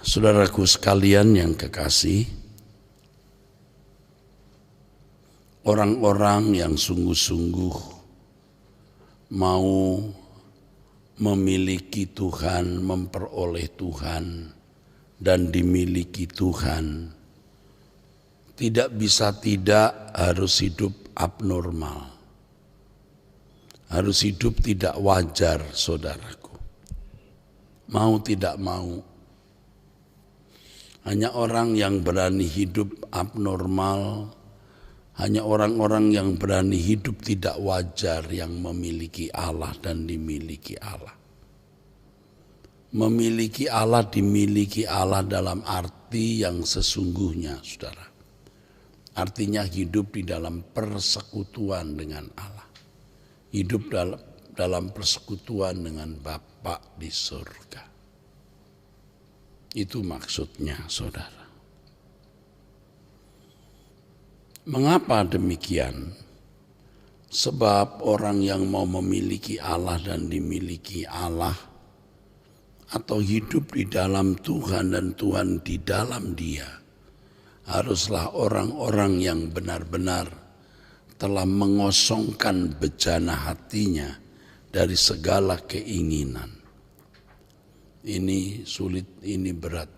Saudaraku sekalian yang kekasih, orang-orang yang sungguh-sungguh mau memiliki Tuhan, memperoleh Tuhan, dan dimiliki Tuhan, tidak bisa tidak harus hidup abnormal. Harus hidup tidak wajar, saudaraku. Mau tidak mau. Hanya orang yang berani hidup abnormal, hanya orang-orang yang berani hidup tidak wajar yang memiliki Allah dan dimiliki Allah. Memiliki Allah, dimiliki Allah dalam arti yang sesungguhnya, saudara. Artinya hidup di dalam persekutuan dengan Allah. Hidup dalam persekutuan dengan Bapa di surga. Itu maksudnya, saudara. Mengapa demikian? Sebab orang yang mau memiliki Allah dan dimiliki Allah, atau hidup di dalam Tuhan dan Tuhan di dalam dia, haruslah orang-orang yang benar-benar telah mengosongkan bejana hatinya dari segala keinginan. Ini sulit, ini berat.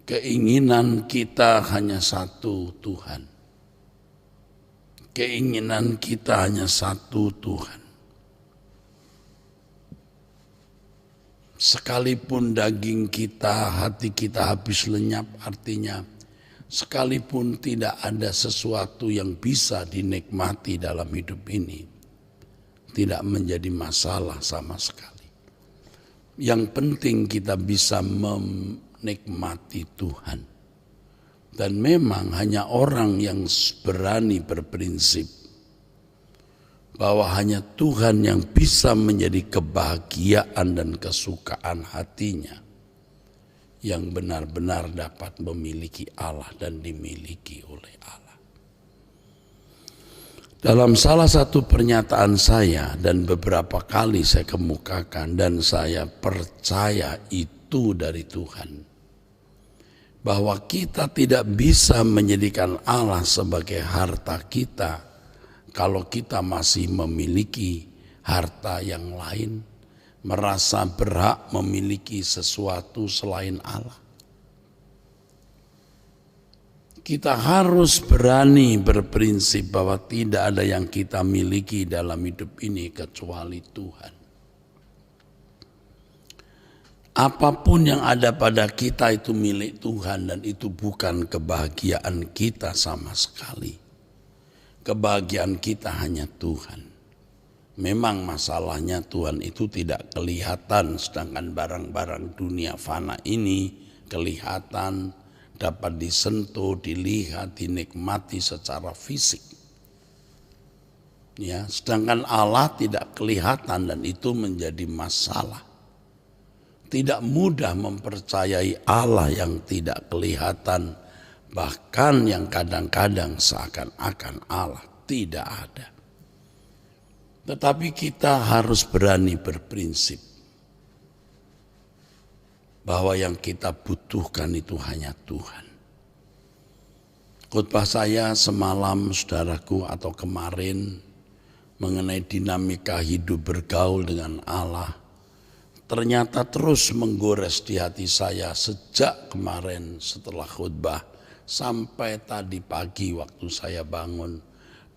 Keinginan kita hanya satu, Tuhan. Keinginan kita hanya satu, Tuhan. Sekalipun daging kita, hati kita habis lenyap, artinya sekalipun tidak ada sesuatu yang bisa dinikmati dalam hidup ini, tidak menjadi masalah sama sekali. Yang penting kita bisa menikmati Tuhan. Dan memang hanya orang yang berani berprinsip bahwa hanya Tuhan yang bisa menjadi kebahagiaan dan kesukaan hatinya, yang benar-benar dapat memiliki Allah dan dimiliki oleh Allah. Dalam salah satu pernyataan saya dan beberapa kali saya kemukakan dan saya percaya itu dari Tuhan, bahwa kita tidak bisa menjadikan Allah sebagai harta kita kalau kita masih memiliki harta yang lain, merasa berhak memiliki sesuatu selain Allah. Kita harus berani berprinsip bahwa tidak ada yang kita miliki dalam hidup ini kecuali Tuhan. Apapun yang ada pada kita itu milik Tuhan dan itu bukan kebahagiaan kita sama sekali. Kebahagiaan kita hanya Tuhan. Memang masalahnya Tuhan itu tidak kelihatan, sedangkan barang-barang dunia fana ini kelihatan, dapat disentuh, dilihat, dinikmati secara fisik. Ya, sedangkan Allah tidak kelihatan dan itu menjadi masalah. Tidak mudah mempercayai Allah yang tidak kelihatan, bahkan yang kadang-kadang seakan-akan Allah tidak ada. Tetapi kita harus berani berprinsip bahwa yang kita butuhkan itu hanya Tuhan. Khotbah saya semalam, saudaraku, atau kemarin mengenai dinamika hidup bergaul dengan Allah, ternyata terus menggores di hati saya sejak kemarin setelah khotbah sampai tadi pagi waktu saya bangun,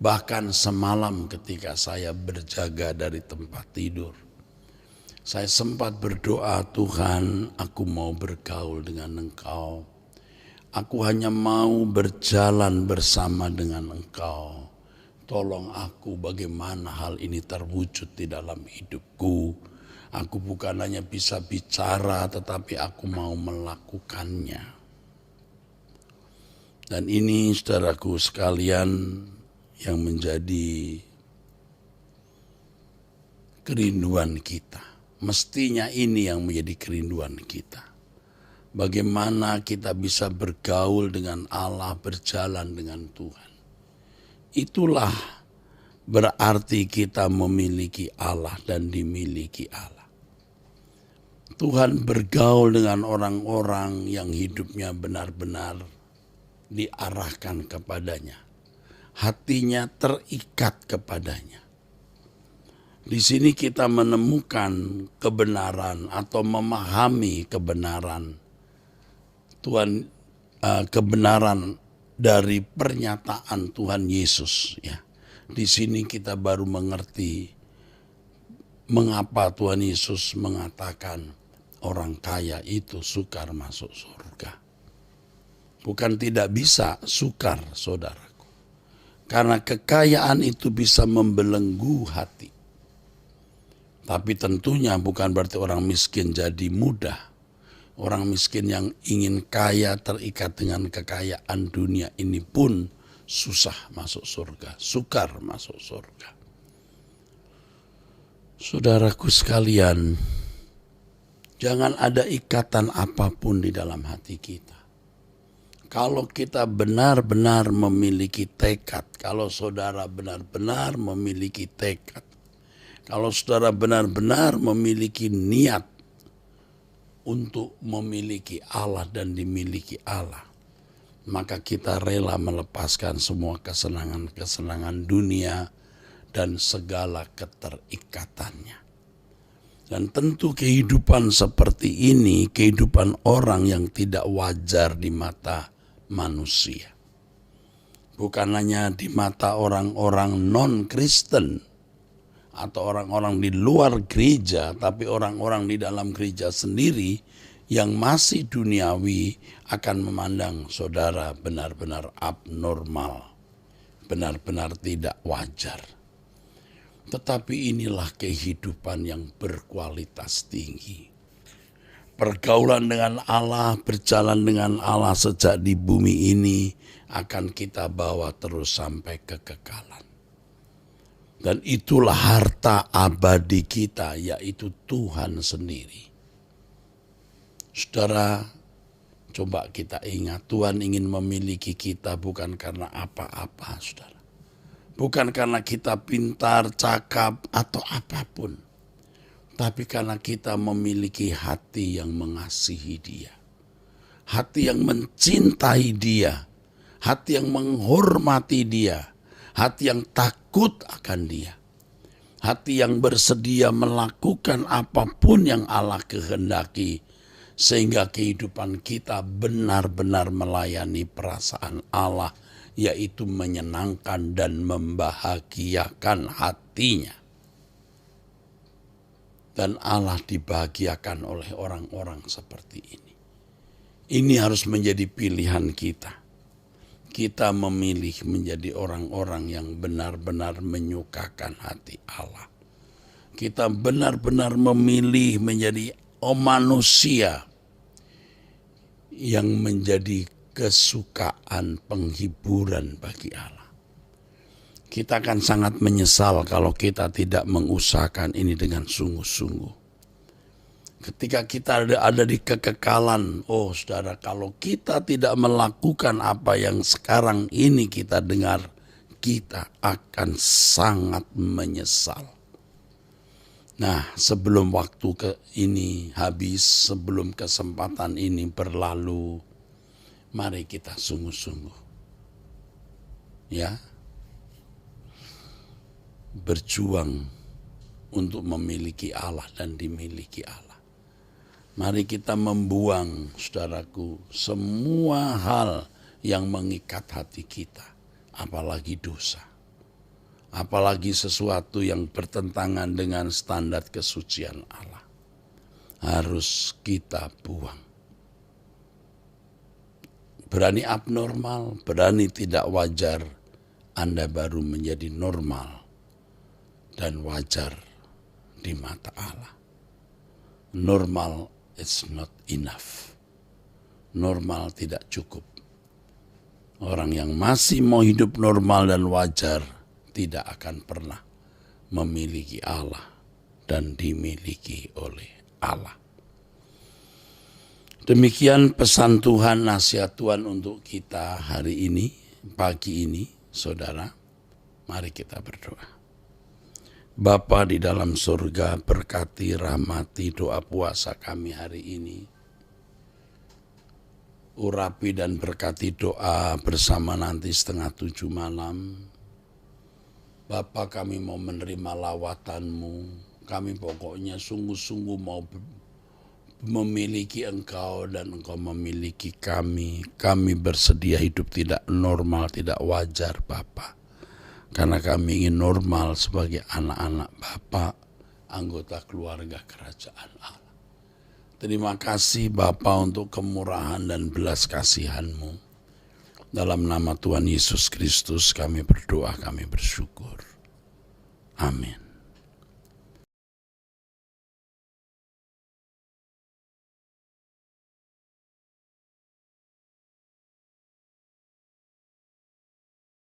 bahkan semalam ketika saya berjaga dari tempat tidur. Saya sempat berdoa, Tuhan, aku mau bergaul dengan Engkau. Aku hanya mau berjalan bersama dengan Engkau. Tolong aku bagaimana hal ini terwujud di dalam hidupku. Aku bukan hanya bisa bicara, tetapi aku mau melakukannya. Dan ini, saudaraku sekalian, yang menjadi kerinduan kita. Mestinya ini yang menjadi kerinduan kita. Bagaimana kita bisa bergaul dengan Allah, berjalan dengan Tuhan. Itulah berarti kita memiliki Allah dan dimiliki Allah. Tuhan bergaul dengan orang-orang yang hidupnya benar-benar diarahkan kepadanya. Hatinya terikat kepadanya. Di sini kita menemukan kebenaran atau memahami kebenaran Tuhan, kebenaran dari pernyataan Tuhan Yesus. Ya, di sini kita baru mengerti mengapa Tuhan Yesus mengatakan orang kaya itu sukar masuk surga. Bukan tidak bisa sukar, saudaraku. Karena kekayaan itu bisa membelenggu hati. Tapi tentunya bukan berarti orang miskin jadi mudah. Orang miskin yang ingin kaya terikat dengan kekayaan dunia ini pun susah masuk surga, sukar masuk surga. Saudaraku sekalian, jangan ada ikatan apapun di dalam hati kita. Kalau kita benar-benar memiliki tekad, kalau saudara benar-benar memiliki tekad, kalau saudara benar-benar memiliki niat untuk memiliki Allah dan dimiliki Allah, maka kita rela melepaskan semua kesenangan-kesenangan dunia dan segala keterikatannya. Dan tentu kehidupan seperti ini, kehidupan orang yang tidak wajar di mata manusia. Bukan hanya di mata orang-orang non-Kristen atau orang-orang di luar gereja, tapi orang-orang di dalam gereja sendiri yang masih duniawi akan memandang saudara benar-benar abnormal, benar-benar tidak wajar. Tetapi inilah kehidupan yang berkualitas tinggi. Pergaulan dengan Allah, berjalan dengan Allah sejak di bumi ini akan kita bawa terus sampai kekekalan. Dan itulah harta abadi kita, yaitu Tuhan sendiri. Saudara, coba kita ingat, Tuhan ingin memiliki kita bukan karena apa-apa, saudara. Bukan karena kita pintar, cakap, atau apapun. Tapi karena kita memiliki hati yang mengasihi Dia. Hati yang mencintai Dia. Hati yang menghormati Dia. Hati yang takut akan Dia. Hati yang bersedia melakukan apapun yang Allah kehendaki. Sehingga kehidupan kita benar-benar melayani perasaan Allah, yaitu menyenangkan dan membahagiakan hatinya. Dan Allah dibahagiakan oleh orang-orang seperti ini. Ini harus menjadi pilihan kita. Kita memilih menjadi orang-orang yang benar-benar menyukakan hati Allah. Kita benar-benar memilih menjadi manusia yang menjadi kesukaan penghiburan bagi Allah. Kita akan sangat menyesal kalau kita tidak mengusahakan ini dengan sungguh-sungguh. Ketika kita ada di kekekalan, oh saudara, kalau kita tidak melakukan apa yang sekarang ini kita dengar, kita akan sangat menyesal. Nah, sebelum waktu ini habis, sebelum kesempatan ini berlalu, mari kita sungguh-sungguh. Ya. Berjuang untuk memiliki Allah dan dimiliki Allah. Mari kita membuang, saudaraku, semua hal yang mengikat hati kita, apalagi dosa. Apalagi sesuatu yang bertentangan dengan standar kesucian Allah. Harus kita buang. Berani abnormal, berani tidak wajar, Anda baru menjadi normal dan wajar di mata Allah. Normal is not enough. Normal tidak cukup. Orang yang masih mau hidup normal dan wajar tidak akan pernah memiliki Allah dan dimiliki oleh Allah. Demikian pesan Tuhan, nasihat Tuhan untuk kita hari ini, pagi ini, saudara. Mari kita berdoa. Bapa di dalam surga, berkati, rahmati doa puasa kami hari ini. Urapi dan berkati doa bersama nanti 6:30 malam. Bapa, kami mau menerima lawatan-Mu. Kami pokoknya sungguh-sungguh mau memiliki Engkau dan Engkau memiliki kami. Kami bersedia hidup tidak normal, tidak wajar Bapa. Karena kami ingin normal sebagai anak-anak Bapa, anggota keluarga kerajaan Allah. Terima kasih Bapa untuk kemurahan dan belas kasihan-Mu. Dalam nama Tuhan Yesus Kristus kami berdoa, kami bersyukur. Amin.